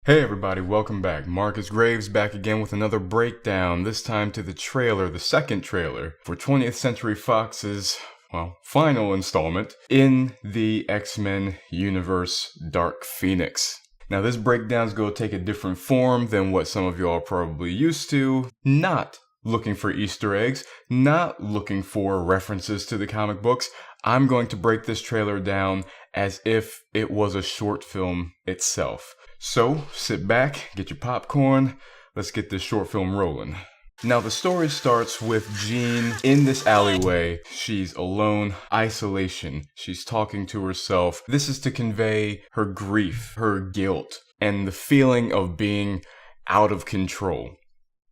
Hey everybody, welcome back. Marcus Graves back again with another breakdown, this time to the trailer, the second trailer for 20th Century Fox's, final installment in the X-Men universe, Dark Phoenix. Now this breakdown's going to take a different form than what some of you are probably used to. Not looking for Easter eggs, not looking for references to the comic books. I'm going to break this trailer down as if it was a short film itself. So, sit back, get your popcorn, let's get this short film rolling. Now the story starts with Jean in this alleyway. She's alone, isolation. She's talking to herself. This is to convey her grief, her guilt, and the feeling of being out of control.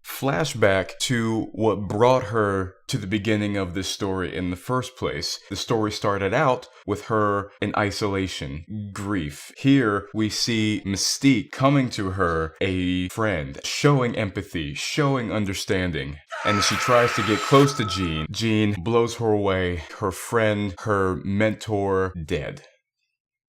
Flashback to what brought her to the beginning of this story in the first place. The story started out with her in isolation, grief. Here we see Mystique coming to her, a friend, showing empathy, showing understanding. And as she tries to get close to Jean, Jean blows her away, her friend, her mentor, dead.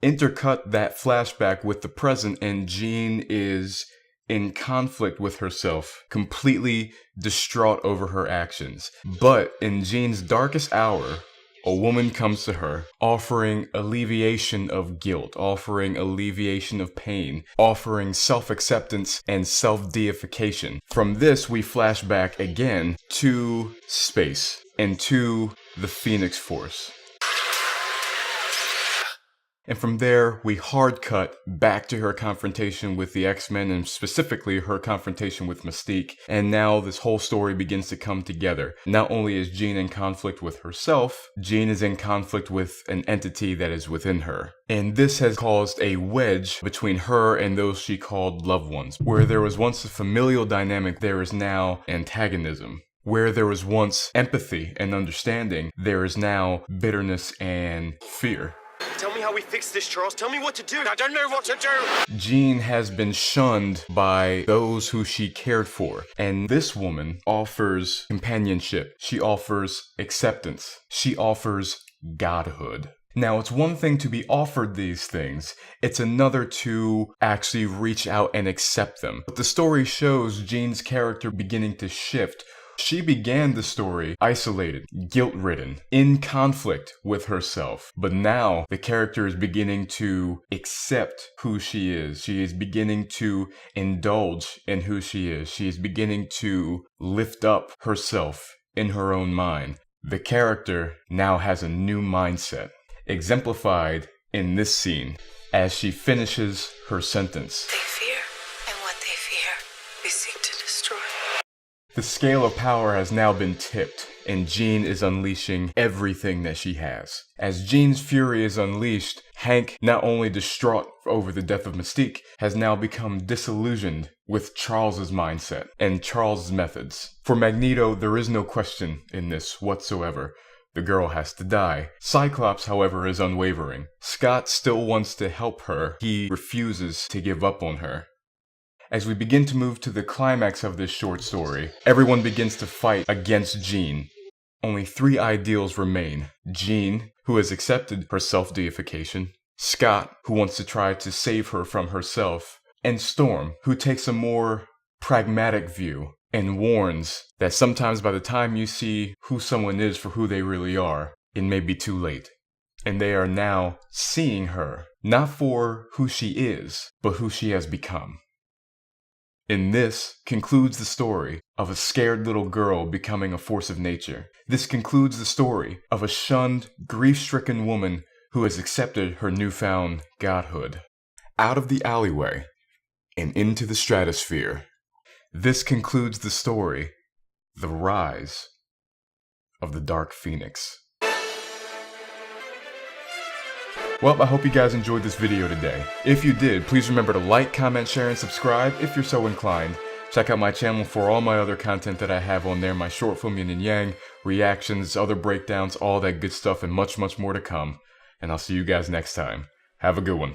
Intercut that flashback with the present, and Jean is in conflict with herself, completely distraught over her actions. But in Jean's darkest hour, a woman comes to her, offering alleviation of guilt, offering alleviation of pain, offering self-acceptance and self-deification. From this, we flash back again to space and to the Phoenix Force. And from there, we hard cut back to her confrontation with the X-Men, and specifically her confrontation with Mystique. And now this whole story begins to come together. Not only is Jean in conflict with herself, Jean is in conflict with an entity that is within her. And this has caused a wedge between her and those she called loved ones. Where there was once a familial dynamic, there is now antagonism. Where there was once empathy and understanding, there is now bitterness and fear. Tell me how we fix this, Charles. Tell me what to do. I don't know what to do. Jean has been shunned by those who she cared for. And this woman offers companionship. She offers acceptance. She offers godhood. Now, it's one thing to be offered these things. It's another to actually reach out and accept them. But the story shows Jean's character beginning to shift. She began the story isolated, guilt-ridden, in conflict with herself. But now the character is beginning to accept who she is. She is beginning to indulge in who she is. She is beginning to lift up herself in her own mind. The character now has a new mindset, exemplified in this scene as she finishes her sentence. They fear, and what they fear, we seek to destroy. The scale of power has now been tipped, and Jean is unleashing everything that she has. As Jean's fury is unleashed, Hank, not only distraught over the death of Mystique, has now become disillusioned with Charles's mindset and Charles's methods. For Magneto, there is no question in this whatsoever. The girl has to die. Cyclops, however, is unwavering. Scott still wants to help her. He refuses to give up on her. As we begin to move to the climax of this short story, everyone begins to fight against Jean. Only three ideals remain. Jean, who has accepted her self-deification, Scott, who wants to try to save her from herself, and Storm, who takes a more pragmatic view and warns that sometimes by the time you see who someone is for who they really are, it may be too late. And they are now seeing her, not for who she is, but who she has become. And this concludes the story of a scared little girl becoming a force of nature. This concludes the story of a shunned, grief-stricken woman who has accepted her newfound godhood. Out of the alleyway and into the stratosphere. This concludes the story, the rise of the Dark Phoenix. Well, I hope you guys enjoyed this video today. If you did, please remember to like, comment, share, and subscribe if you're so inclined. Check out my channel for all my other content that I have on there, my short film Yin and Yang, reactions, other breakdowns, all that good stuff, and much, much more to come. And I'll see you guys next time. Have a good one.